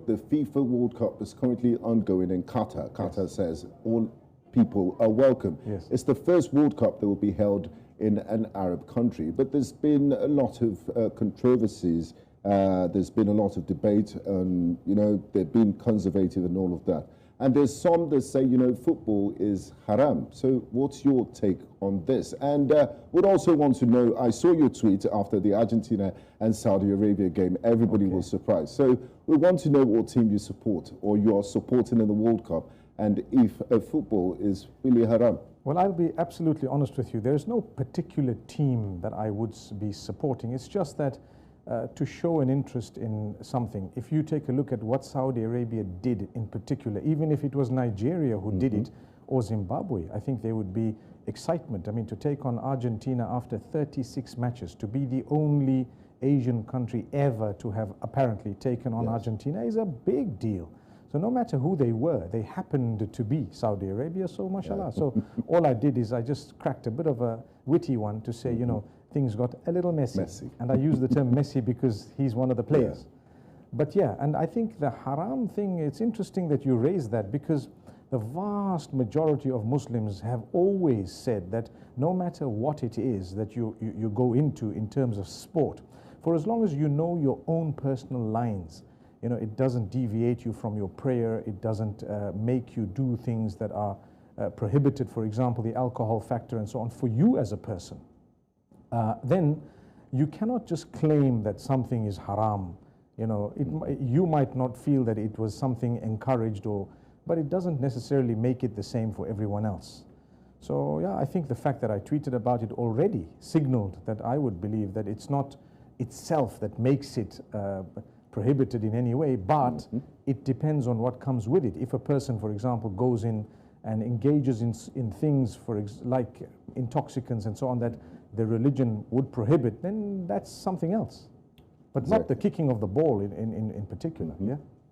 the FIFA World Cup is currently ongoing in Qatar. Qatar says all people are welcome. Yes. It's the first World Cup that will be held in an Arab country, but there's been a lot of controversies. There's been a lot of debate, and they've been conservative and all of that. And there's some that say, football is haram. So what's your take on this? And would also want to know, I saw your tweet after the Argentina and Saudi Arabia game. Everybody was surprised. So we want to know what team you support or you are supporting in the World Cup, and if football is really haram. Well, I'll be absolutely honest with you. There is no particular team that I would be supporting. It's just that to show an interest in something. If you take a look at what Saudi Arabia did in particular, even if it was Nigeria who did it, or Zimbabwe, I think there would be excitement. I mean, to take on Argentina after 36 matches, to be the only Asian country ever to have apparently taken on Argentina is a big deal. So no matter who they were, they happened to be Saudi Arabia, so mashallah. So all I did is I just cracked a bit of a witty one to say, things got a little messy. And I use the term messy because he's one of the players. But yeah, and I think the haram thing, it's interesting that you raise that, because the vast majority of Muslims have always said that no matter what it is that you go into in terms of sport, for as long as you know your own personal lines, it doesn't deviate you from your prayer, it doesn't make you do things that are prohibited, for example, the alcohol factor and so on, for you as a person, then you cannot just claim that something is haram. You might not feel that it was something encouraged, but it doesn't necessarily make it the same for everyone else. So yeah, I think the fact that I tweeted about it already signaled that I would believe that it's not itself that makes it prohibited in any way, but it depends on what comes with it. If a person, for example, goes in and engages in things like intoxicants and so on that the religion would prohibit, then that's something else. But not the kicking of the ball in particular. Yeah.